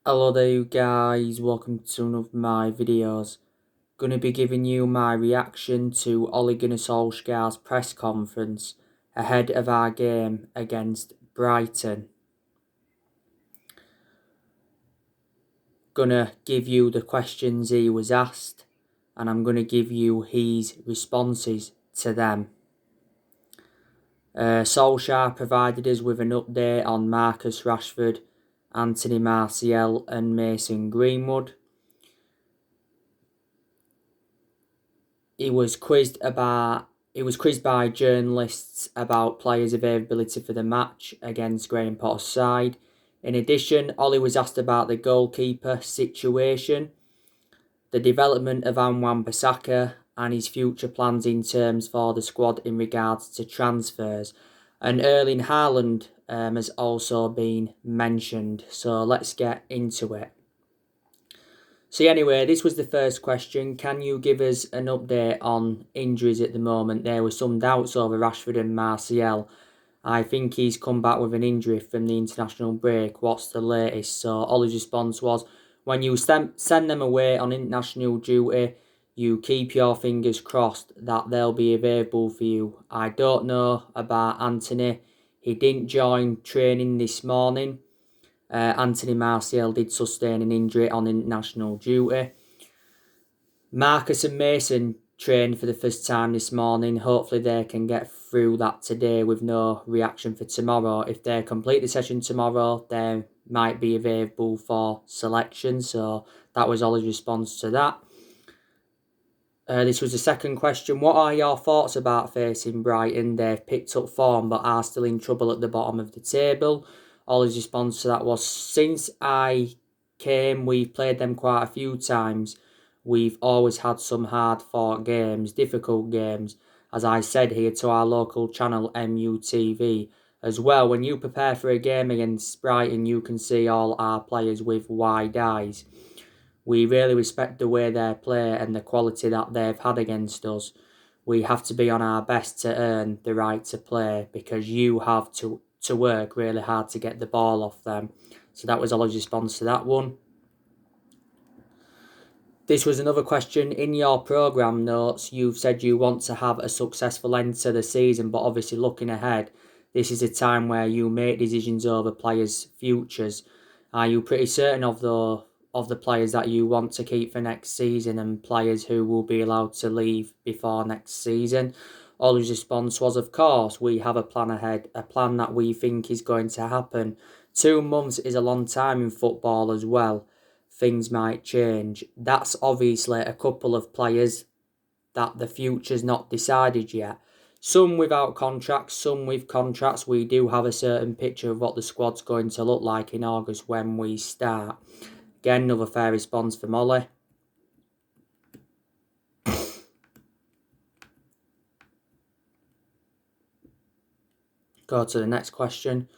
Hello there you guys, welcome to one of my videos. Gonna be giving you my reaction to Ole Gunnar Solskjaer's press conference ahead of our game against Brighton. Gonna give you the questions he was asked and I'm gonna give you his responses to them. Solskjaer provided us with an update on Marcus Rashford, Anthony Martial and Mason Greenwood. He was quizzed by journalists about players' availability for the match against Graham Potter's side. In addition, Ollie was asked about the goalkeeper situation, the development of Wan-Bissaka and his future plans in terms for the squad in regards to transfers. And Erling Haaland has also been mentioned. So let's get into it. So anyway, this was the first question. Can you give us an update on injuries at the moment? There were some doubts over Rashford and Martial. I think he's come back with an injury from the international break. What's the latest? So Ollie's response was, when you send them away on international duty, you keep your fingers crossed that they'll be available for you. I don't know about Anthony. He didn't join training this morning. Anthony Martial did sustain an injury on international duty. Marcus and Mason trained for the first time this morning. Hopefully they can get through that today with no reaction for tomorrow. If they complete the session tomorrow, they might be available for selection. So that was Ollie's response to that. This was the second question. What are your thoughts about facing Brighton? They've picked up form but are still in trouble at the bottom of the table. Ollie's response to that was, since I came, we've played them quite a few times. We've always had some hard-fought games, difficult games. As I said here to our local channel, MUTV. As well, when you prepare for a game against Brighton, you can see all our players with wide eyes. We really respect the way they play and the quality that they've had against us. We have to be on our best to earn the right to play because you have to work really hard to get the ball off them. So that was Ollie's response to that one. This was another question. In your programme notes, you've said you want to have a successful end to the season, but obviously looking ahead, this is a time where you make decisions over players' futures. Are you pretty certain of the players that you want to keep for next season and players who will be allowed to leave before next season? Ollie's response was, of course, we have a plan ahead, a plan that we think is going to happen. 2 months is a long time in football as well. Things might change. That's obviously a couple of players that the future's not decided yet. Some without contracts, some with contracts. We do have a certain picture of what the squad's going to look like in August when we start. Again, another fair response from Ollie. Go to the next question.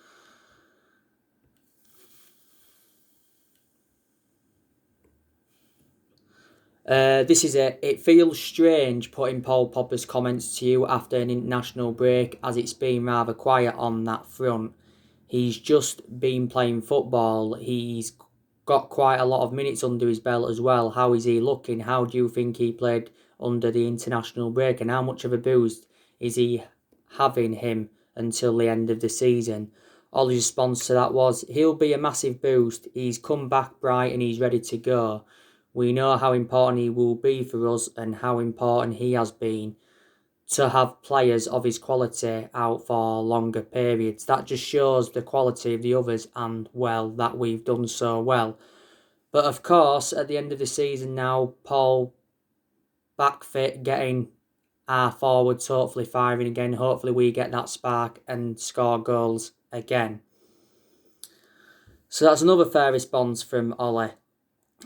This is it. It feels strange putting Paul Pogba's comments to you after an international break, as it's been rather quiet on that front. He's just been playing football. He's got quite a lot of minutes under his belt as well. How is he looking? How do you think he played under the international break? And how much of a boost is he having him until the end of the season? Ollie's response to that was, he'll be a massive boost. He's come back bright and he's ready to go. We know how important he will be for us and how important he has been to have players of his quality out for longer periods. That just shows the quality of the others and, well, that we've done so well. But of course, at the end of the season now, Paul back fit, getting our forwards hopefully firing again. Hopefully we get that spark and score goals again. So that's another fair response from Ollie.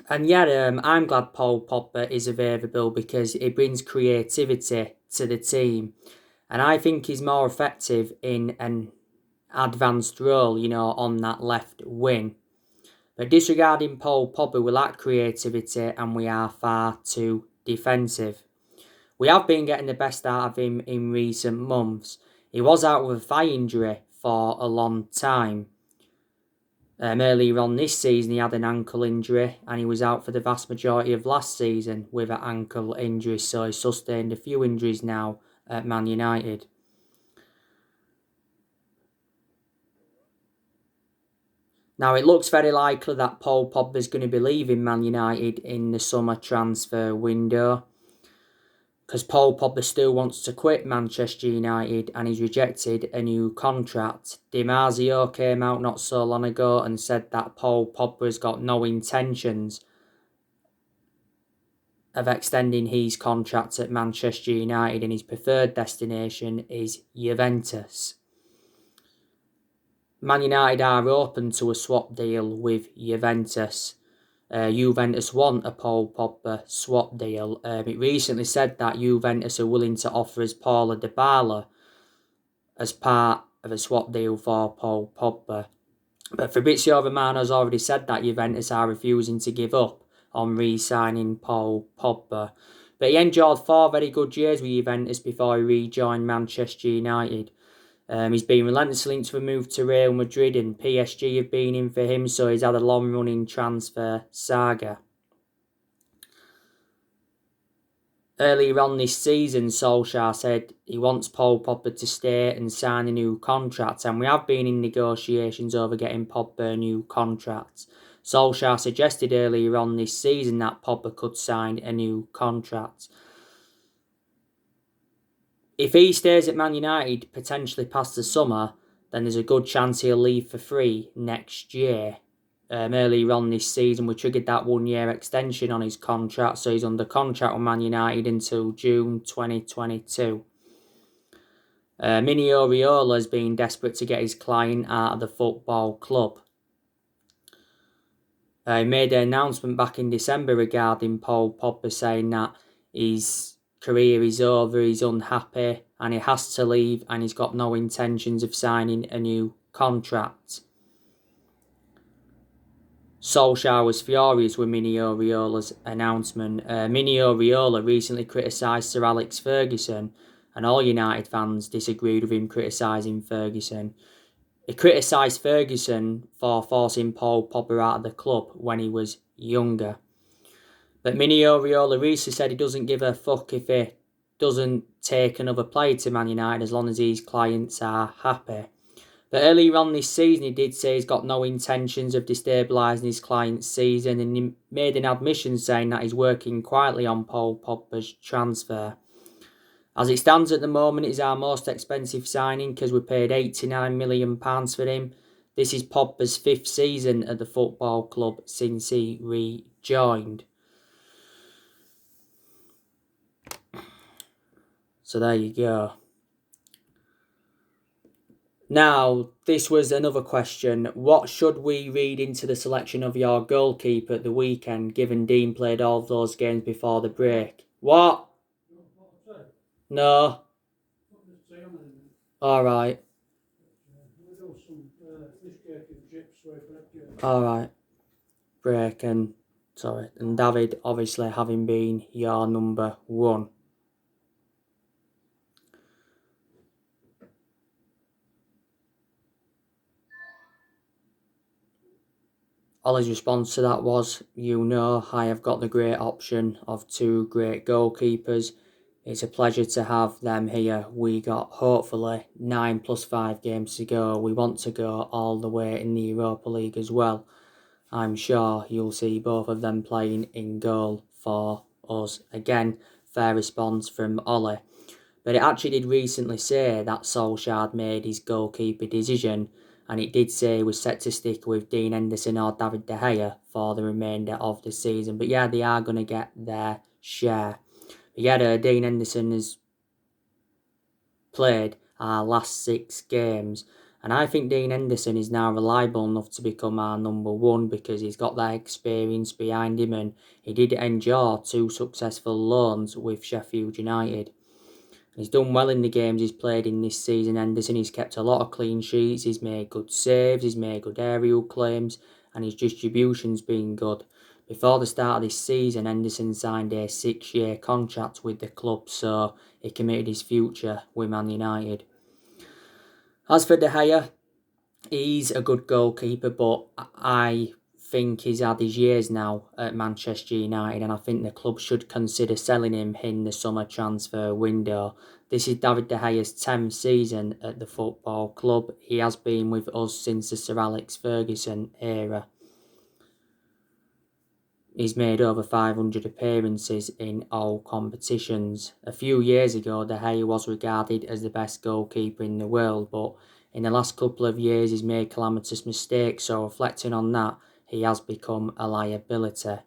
And yeah, I'm glad Paul Pogba is available because it brings creativity to the team. And I think he's more effective in an advanced role, on that left wing. But disregarding Paul Pogba, we lack creativity and we are far too defensive. We have been getting the best out of him in recent months. He was out with a thigh injury for a long time. Earlier on this season, he had an ankle injury and he was out for the vast majority of last season with an ankle injury, so he's sustained a few injuries now at Man United. Now, it looks very likely that Paul Pogba is going to be leaving Man United in the summer transfer window, because Paul Pogba still wants to quit Manchester United and he's rejected a new contract. Di Marzio came out not so long ago and said that Paul Pogba has got no intentions of extending his contract at Manchester United and his preferred destination is Juventus. Man United are open to a swap deal with Juventus. Juventus want a Paul Pogba swap deal. It recently said that Juventus are willing to offer us Paulo Dybala as part of a swap deal for Paul Pogba. But Fabrizio Romano has already said that Juventus are refusing to give up on re-signing Paul Pogba. But he enjoyed 4 very good years with Juventus before he rejoined Manchester United. He's been relentlessly linked to a move to Real Madrid, and PSG have been in for him, so he's had a long-running transfer saga. Earlier on this season, Solskjaer said he wants Paul Pogba to stay and sign a new contract, and we have been in negotiations over getting Pogba a new contract. Solskjaer suggested earlier on this season that Pogba could sign a new contract. If he stays at Man United potentially past the summer, then there's a good chance he'll leave for free next year. Earlier on this season, we triggered that 1-year extension on his contract, so he's under contract with Man United until June 2022. Mini Oriola has been desperate to get his client out of the football club. He made an announcement back in December regarding Paul Pogba, saying that his career is over, he's unhappy, and he has to leave, and he's got no intentions of signing a new contract. Solskjaer was furious with Mini Oriola's announcement. Mini Oriola recently criticised Sir Alex Ferguson, and all United fans disagreed with him criticising Ferguson. He criticised Ferguson for forcing Paul Pogba out of the club when he was younger. But Mini Oriola recently said he doesn't give a fuck if he doesn't take another player to Man United as long as his clients are happy. But earlier on this season, he did say he's got no intentions of destabilising his client's season, and he made an admission saying that he's working quietly on Paul Pogba's transfer. As it stands at the moment, it's our most expensive signing because we paid £89 million for him. This is Pogba's 5th season at the football club since he rejoined. So there you go. Now, this was another question. What should we read into the selection of your goalkeeper at the weekend, given Dean played all of those games before the break? What? No. Alright. Alright. Break and David obviously having been your number 1. Ollie's response to that was, I have got the great option of 2 great goalkeepers. It's a pleasure to have them here. We got hopefully 9 plus 5 games to go. We want to go all the way in the Europa League as well. I'm sure you'll see both of them playing in goal for us. Again, fair response from Ollie. But it actually did recently say that Solskjaer made his goalkeeper decision, and it did say he was set to stick with Dean Henderson or David De Gea for the remainder of the season. But yeah, they are going to get their share. But yeah, Dean Henderson has played our last 6 games, and I think Dean Henderson is now reliable enough to become our number 1 because he's got that experience behind him, and he did endure 2 successful loans with Sheffield United. He's done well in the games he's played in this season, Henderson. He's kept a lot of clean sheets, he's made good saves, he's made good aerial claims, and his distribution's been good. Before the start of this season, Henderson signed a 6-year contract with the club, so he committed his future with Man United. As for De Gea, He's a good goalkeeper, but I think he's had his years now at Manchester United, and I think the club should consider selling him in the summer transfer window. This is David De Gea's 10th season at the football club. He has been with us since the Sir Alex Ferguson era. He's made over 500 appearances in all competitions. A few years ago, De Gea was regarded as the best goalkeeper in the world, but in the last couple of years he's made calamitous mistakes, so reflecting on that, he has become a liability.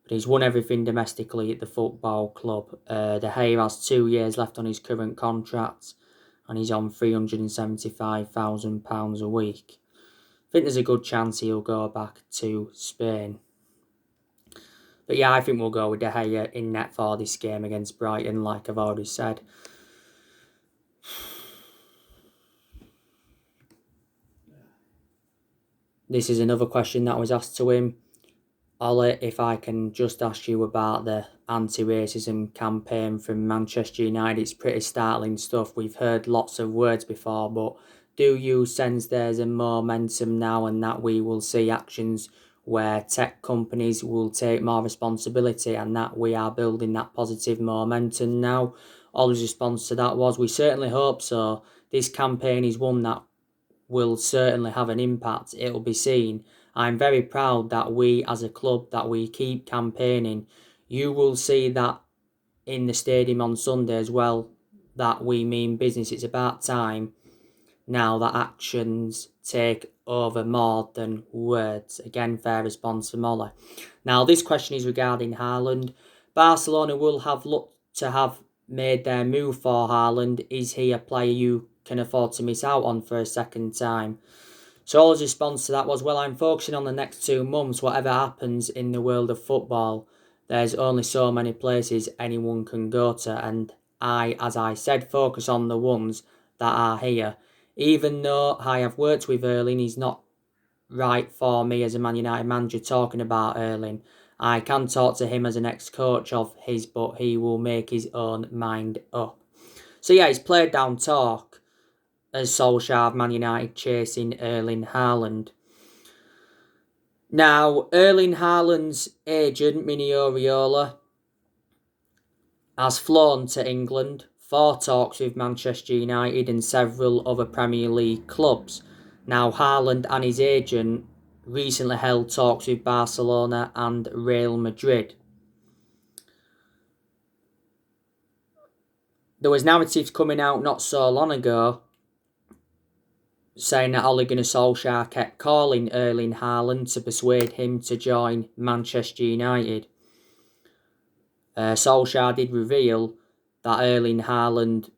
But he's won everything domestically at the football club. De Gea has 2 years left on his current contract, and he's on £375,000 a week. I think there's a good chance he'll go back to Spain. But yeah, I think we'll go with De Gea in net for this game against Brighton, like I've already said. This is another question that was asked to him. Ollie, if I can just ask you about the anti-racism campaign from Manchester United, it's pretty startling stuff. We've heard lots of words before, but do you sense there's a momentum now and that we will see actions where tech companies will take more responsibility and that we are building that positive momentum now? Ollie's response to that was, we certainly hope so. This campaign is one that will certainly have an impact. It'll be seen. I'm very proud that we as a club, that we keep campaigning. You will see that in the stadium on Sunday as well, that we mean business. It's about time now that actions take over more than words. Again, fair response from Ollie. Now, this question is regarding Haaland. Barcelona will have looked to have made their move for Haaland. Is he a player you can afford to miss out on for a second time? So Ollie's response to that was, well, I'm focusing on the next 2 months. Whatever happens in the world of football, there's only so many places anyone can go to, and I, as I said, focus on the ones that are here. Even though I have worked with Erling, he's not right for me as a Man United manager talking about Erling. I can talk to him as an ex-coach of his, but he will make his own mind up. So yeah, he's played down talk as Solskjaer of Man United chasing Erling Haaland. Now, Erling Haaland's agent, Mini Oriola, has flown to England for talks with Manchester United and several other Premier League clubs. Now, Haaland and his agent recently held talks with Barcelona and Real Madrid. There was narratives coming out not so long ago saying that Ole Gunnar Solskjaer kept calling Erling Haaland to persuade him to join Manchester United. Solskjaer did reveal that Erling Haaland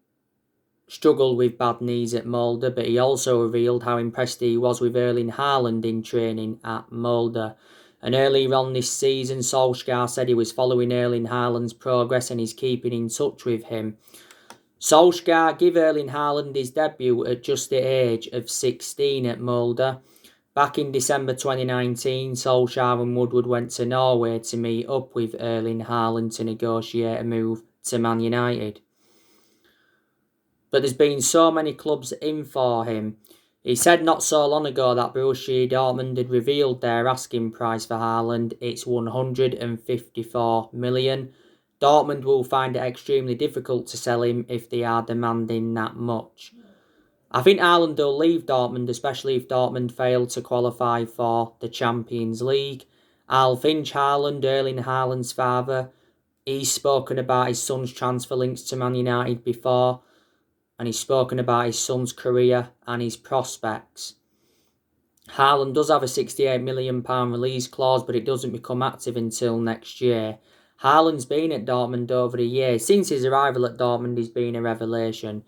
struggled with bad knees at Molde, but he also revealed how impressed he was with Erling Haaland in training at Molde. And earlier on this season, Solskjaer said he was following Erling Haaland's progress and is keeping in touch with him. Solskjaer gave Erling Haaland his debut at just the age of 16 at Molde. Back in December 2019, Solskjaer and Woodward went to Norway to meet up with Erling Haaland to negotiate a move to Man United. But there's been so many clubs in for him. He said not so long ago that Borussia Dortmund had revealed their asking price for Haaland. It's 154 million. Dortmund will find it extremely difficult to sell him if they are demanding that much. I think Haaland will leave Dortmund, especially if Dortmund fail to qualify for the Champions League. Al Finch Haaland, Erling Haaland's father, he's spoken about his son's transfer links to Man United before, and he's spoken about his son's career and his prospects. Haaland does have a £68 million release clause, but it doesn't become active until next year. Haaland's been at Dortmund over the years. Since his arrival at Dortmund, he's been a revelation.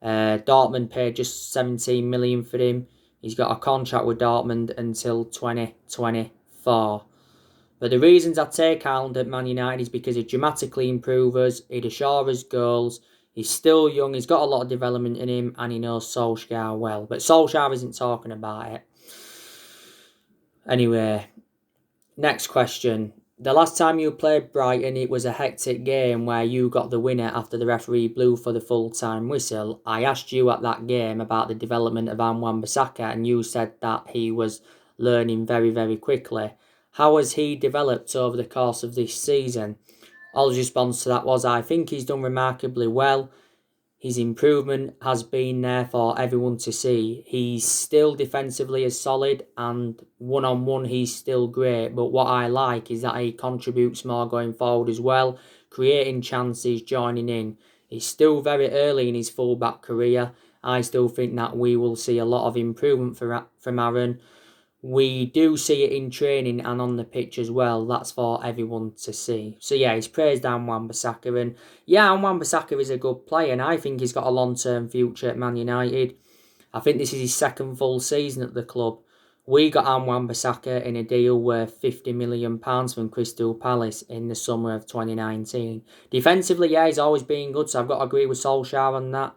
Dortmund paid just 17 million for him. He's got a contract with Dortmund until 2024. But the reasons I take Haaland at Man United is because he'd dramatically improve us, he'd assure us goals, he's still young, he's got a lot of development in him, and he knows Solskjaer well. But Solskjaer isn't talking about it. Anyway, next question. The last time you played Brighton, it was a hectic game where you got the winner after the referee blew for the full-time whistle. I asked you at that game about the development of Wan-Bissaka, and you said that he was learning very, very quickly. How has he developed over the course of this season? Oll's response to that was, I think he's done remarkably well. His improvement has been there for everyone to see. He's still defensively as solid, and one-on-one he's still great. But what I like is that he contributes more going forward as well, creating chances, joining in. He's still very early in his fullback career. I still think that we will see a lot of improvement from Aaron. We do see it in training and on the pitch as well. That's for everyone to see. So yeah, he's praised Wan-Bissaka, and yeah, Wan-Bissaka is a good player, and I think he's got a long-term future at Man United. I think this is his second full season at the club. We got Wan-Bissaka in a deal worth £50 million from Crystal Palace in the summer of 2019. Defensively, yeah, he's always been good, so I've got to agree with Solskjaer on that.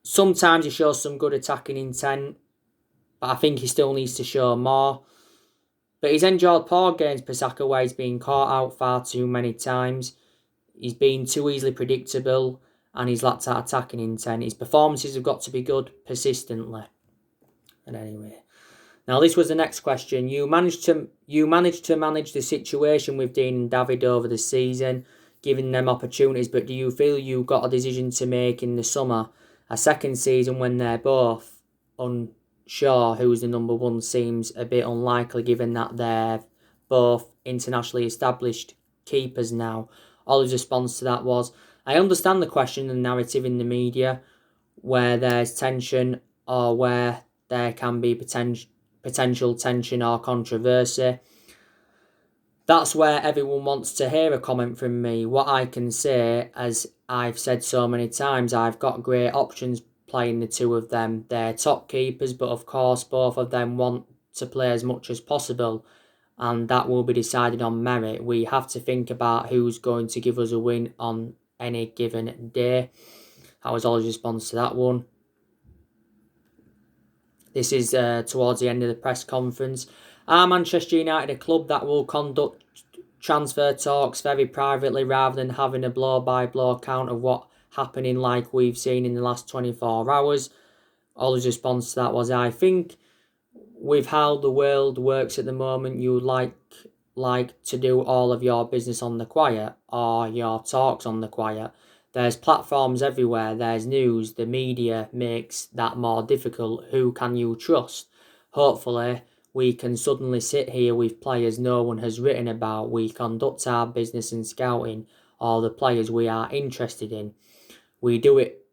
Sometimes he shows some good attacking intent, but I think he still needs to show more. But he's enjoyed poor games, Prese, where he's been caught out far too many times. He's been too easily predictable, and he's lacked that attacking intent. His performances have got to be good persistently. And anyway, now this was the next question. You managed to manage the situation with Dean and David over the season, giving them opportunities. But do you feel you got a decision to make in the summer, a second season when they're both unsure who's the number one seems a bit unlikely, given that they're both internationally established keepers now? Ollie's response to that was, I understand the question and narrative in the media where there's tension or where there can be potential tension or controversy. That's where everyone wants to hear a comment from me. What I can say, as I've said so many times, I've got great options playing the two of them. They're top keepers, but of course both of them want to play as much as possible, and that will be decided on merit. We have to think about who's going to give us a win on any given day. That was Ollie's response to that one. This is towards the end of the press conference. Are Manchester United a club that will conduct transfer talks very privately rather than having a blow-by-blow account of what happening like we've seen in the last 24 hours? Ollie's response to that was, I think with how the world works at the moment, you like to do all of your business on the quiet or your talks on the quiet. There's platforms everywhere, there's news, the media makes that more difficult. Who can you trust? Hopefully, we can suddenly sit here with players no one has written about. We conduct our business and scouting all the players we are interested in. We do it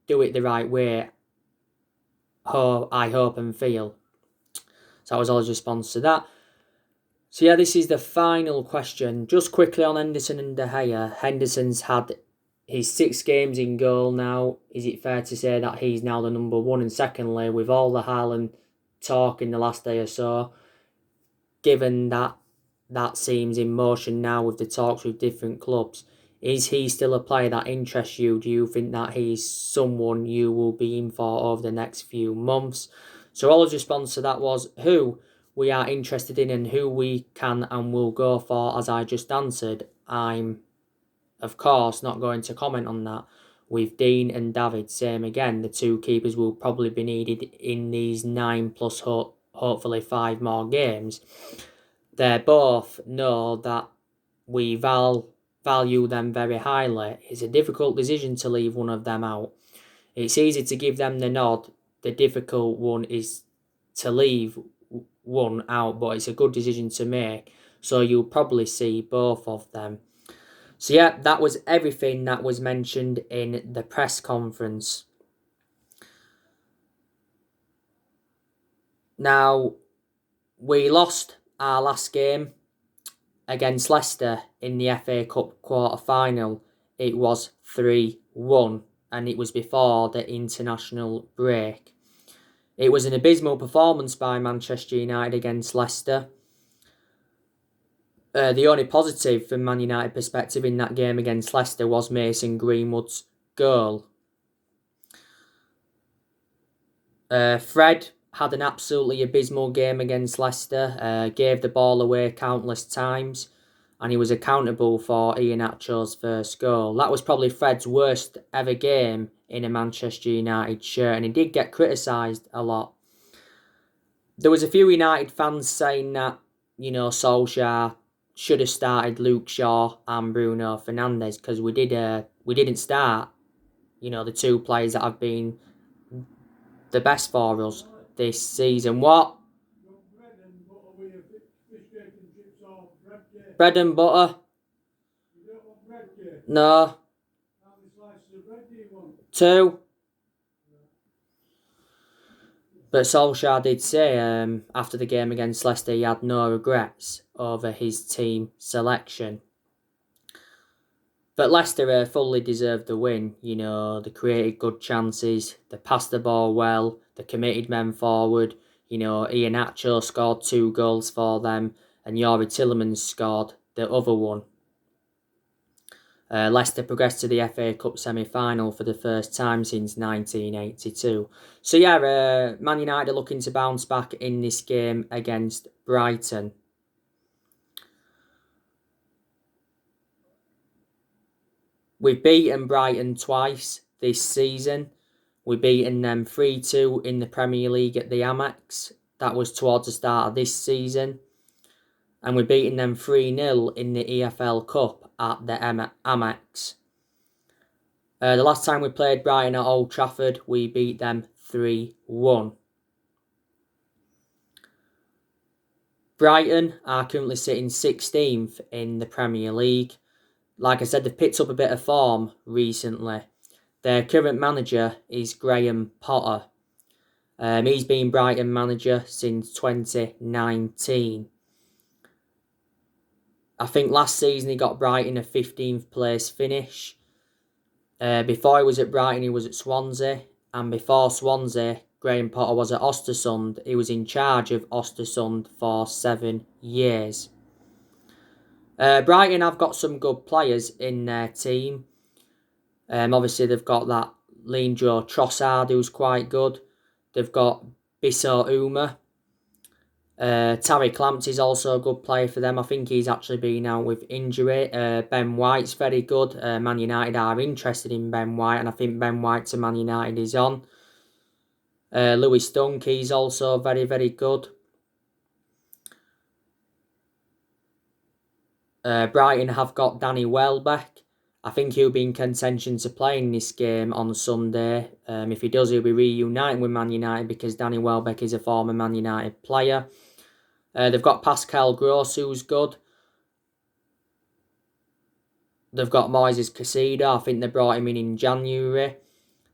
the right way, I hope and feel. So that was Ollie's response to that. So yeah, this is the final question. Just quickly on Henderson and De Gea. Henderson's had his 6 games in goal now. Is it fair to say that he's now the number one? And secondly, with all the Haaland talk in the last day or so, given that that seems in motion now with the talks with different clubs, is he still a player that interests you? Do you think that he's someone you will be in for over the next few months? So Ollie's response to that was, who we are interested in and who we can and will go for, as I just answered. I'm, of course, not going to comment on that. With Dean and David, same again. The 2 keepers will probably be needed in these 9 plus hopefully 5 more games. They both know that we value them very highly. It's a difficult decision to leave one of them out. It's easy to give them the nod. The difficult one is to leave one out, but it's a good decision to make. So you'll probably see both of them. So yeah, that was everything that was mentioned in the press conference. Now, we lost our last game against Leicester in the FA Cup quarter-final. It was 3-1, and it was before the international break. It was an abysmal performance by Manchester United against Leicester. The only positive from Man United perspective in that game against Leicester was Mason Greenwood's goal. Fred had an absolutely abysmal game against Leicester, gave the ball away countless times, and he was accountable for Iheanacho's first goal. That was probably Fred's worst ever game in a Manchester United shirt, and he did get criticised a lot. There was a few United fans saying that, Solskjaer should have started Luke Shaw and Bruno Fernandes, because we didn't start, the two players that have been the best for us this season. What? Bread and butter? No. Two. But Solskjaer did say after the game against Leicester he had no regrets over his team selection. But Leicester fully deserved the win. They created good chances, they passed the ball well, they committed men forward. Iheanacho scored 2 goals for them, and Youri Tielemans scored the other one. Leicester progressed to the FA Cup semi-final for the first time since 1982. So yeah, Man United are looking to bounce back in this game against Brighton. We've beaten Brighton twice this season. We've beaten them 3-2 in the Premier League at the Amex. That was towards the start of this season. And we've beaten them 3-0 in the EFL Cup at the Amex. The last time we played Brighton at Old Trafford, we beat them 3-1. Brighton are currently sitting 16th in the Premier League. Like I said, they've picked up a bit of form recently. Their current manager is Graham Potter. He's been Brighton manager since 2019. I think last season he got Brighton a 15th place finish. Before he was at Brighton, he was at Swansea. And before Swansea, Graham Potter was at Östersund. He was in charge of Östersund for 7 years. Brighton have got some good players in their team. Obviously, they've got that Leandro Trossard, who's quite good. They've got Bissau Uma. Tariq Lamptey's also a good player for them. I think he's actually been out with injury. Ben White's very good. Man United are interested in Ben White, and I think Ben White to Man United is on. Lewis Dunk, he's also very, very good. Brighton have got Danny Welbeck. I think he'll be in contention to play in this game on Sunday. If he does, he'll be reuniting with Man United because Danny Welbeck is a former Man United player. They've got Pascal Gross, who's good. They've got Moises Caicedo. I think they brought him in January.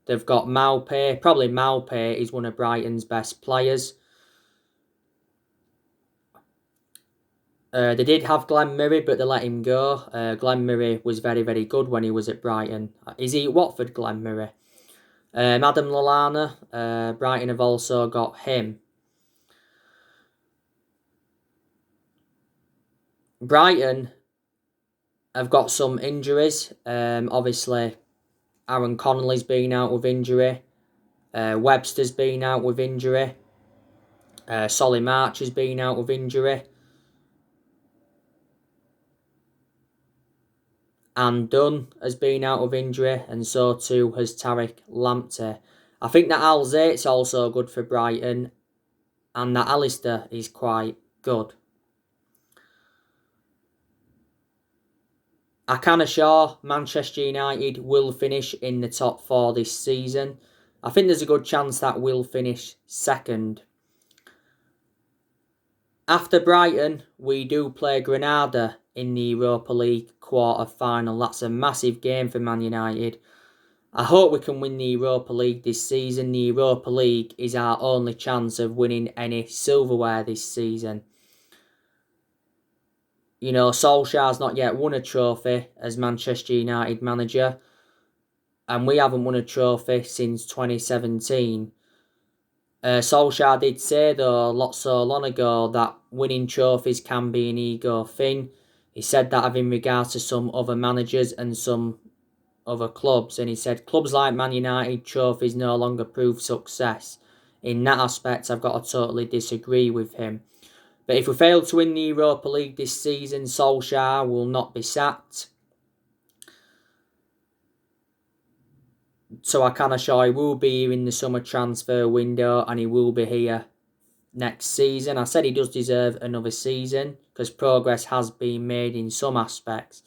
They've got Maupay. Probably Maupay is one of Brighton's best players. They did have Glenn Murray, but they let him go. Glenn Murray was very, very good when he was at Brighton. Is he at Watford, Glenn Murray? Adam Lallana. Brighton have also got him. Brighton have got some injuries. Obviously, Aaron Connolly's been out with injury. Webster's been out with injury. Solly March has been out with injury. And Dunn has been out of injury, and so too has Tariq Lamptey. I think that Al Zait's also good for Brighton, and that Alistair is quite good. I can assure Manchester United will finish in the top 4 this season. I think there's a good chance that we'll finish second. After Brighton, we do play Granada in the Europa League quarter-final. That's a massive game for Man United. I hope we can win the Europa League this season. The Europa League is our only chance of winning any silverware this season. Solskjaer's not yet won a trophy as Manchester United manager, and we haven't won a trophy since 2017. Solskjaer did say, though, not so long ago, that winning trophies can be an ego thing. He said that in regards to some other managers and some other clubs. And he said, clubs like Man United, trophies no longer prove success. in that aspect, I've got to totally disagree with him. But if we fail to win the Europa League this season, Solskjaer will not be sacked. So I can assure he will be here in the summer transfer window, and he will be here next season. I said he does deserve another season because progress has been made in some aspects.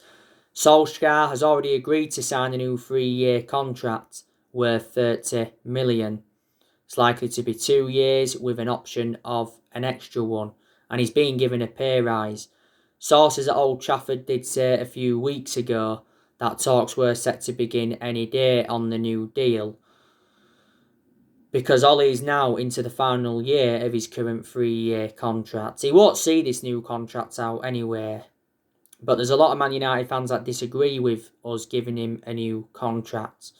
Solskjaer has already agreed to sign a new 3-year contract worth 30 million. It's likely to be 2 years with an option of an extra one, and he's been given a pay rise. Sources at Old Trafford did say a few weeks ago that talks were set to begin any day on the new deal, because Ollie is now into the final year of his current 3-year contract. He won't see this new contract out anyway, but there's a lot of Man United fans that disagree with us giving him a new contract.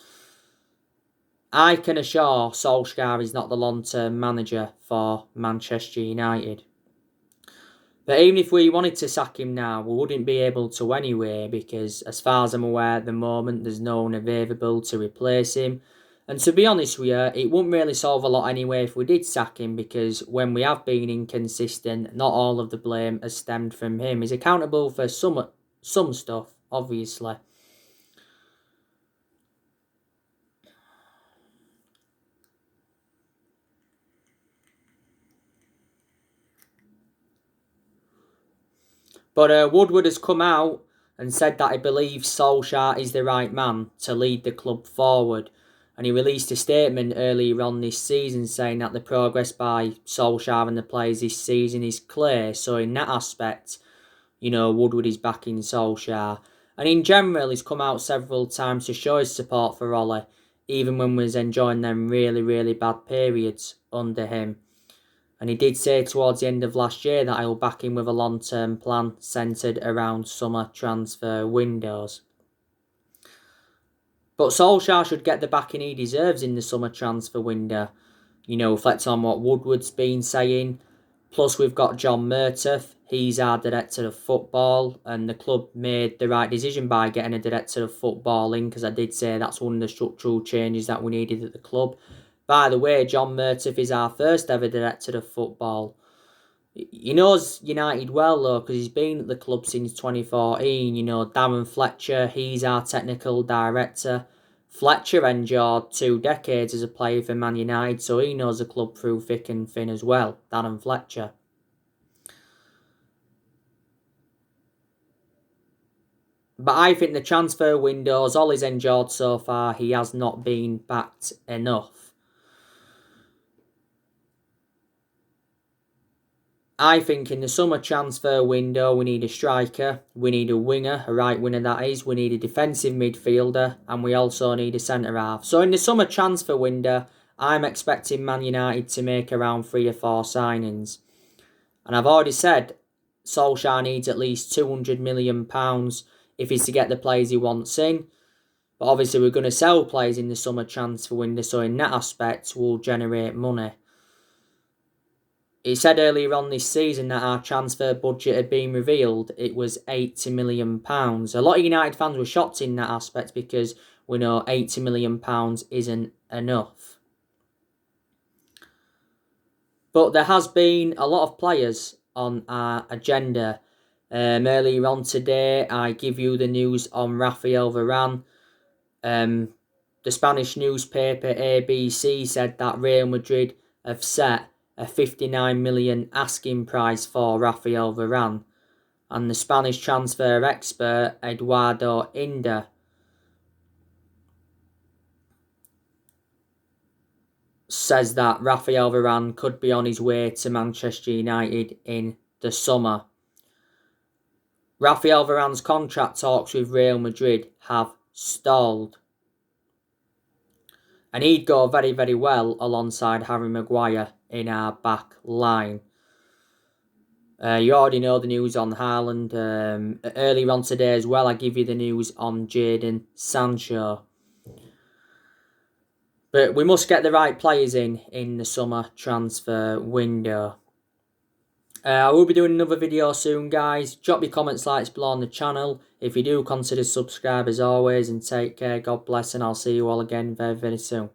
I can assure Solskjaer is not the long-term manager for Manchester United. But even if we wanted to sack him now, we wouldn't be able to anyway, because as far as I'm aware at the moment, there's no one available to replace him. And to be honest with you, it wouldn't really solve a lot anyway if we did sack him, because when we have been inconsistent, not all of the blame has stemmed from him. He's accountable for some stuff, obviously. But Woodward has come out and said that he believes Solskjaer is the right man to lead the club forward. And he released a statement earlier on this season saying that the progress by Solskjaer and the players this season is clear. So in that aspect, Woodward is backing Solskjaer. And in general, he's come out several times to show his support for Ollie, even when we was enjoying them really, really bad periods under him. And he did say towards the end of last year that he'll back him with a long-term plan centred around summer transfer windows. But Solskjaer should get the backing he deserves in the summer transfer window. Reflect on what Woodward's been saying. Plus, we've got John Murtough. He's our director of football, and the club made the right decision by getting a director of football in, because I did say that's one of the structural changes that we needed at the club. By the way, John Murtough is our first ever director of football. He knows United well, though, because he's been at the club since 2014. Darren Fletcher, he's our technical director. Fletcher endured 2 decades as a player for Man United, so he knows the club through thick and thin as well, Darren Fletcher. But I think the transfer windows, all he's endured so far, he has not been backed enough. I think in the summer transfer window, we need a striker, we need a winger, a right winger that is, we need a defensive midfielder, and we also need a centre-half. So in the summer transfer window, I'm expecting Man United to make around 3 or 4 signings. And I've already said Solskjaer needs at least £200 million if he's to get the players he wants in. But obviously we're going to sell players in the summer transfer window, so in that aspect, we'll generate money. He said earlier on this season that our transfer budget had been revealed. It was £80 million. A lot of United fans were shocked in that aspect because we know £80 million isn't enough. But there has been a lot of players on our agenda. Earlier on today, I give you the news on Rafael Varane. The Spanish newspaper ABC said that Real Madrid have set a 59 million asking price for Rafael Varane, and the Spanish transfer expert Eduardo Inda says that Rafael Varane could be on his way to Manchester United in the summer. Rafael Varane's contract talks with Real Madrid have stalled, and he'd go very, very well alongside Harry Maguire in our back line. You already know the news on Haaland. Earlier on today as well, I give you the news on Jadon Sancho. But we must get the right players in the summer transfer window. I will be doing another video soon, guys. Drop your comments, likes below on the channel. If you do, consider subscribe as always, and take care. God bless, and I'll see you all again very, very soon.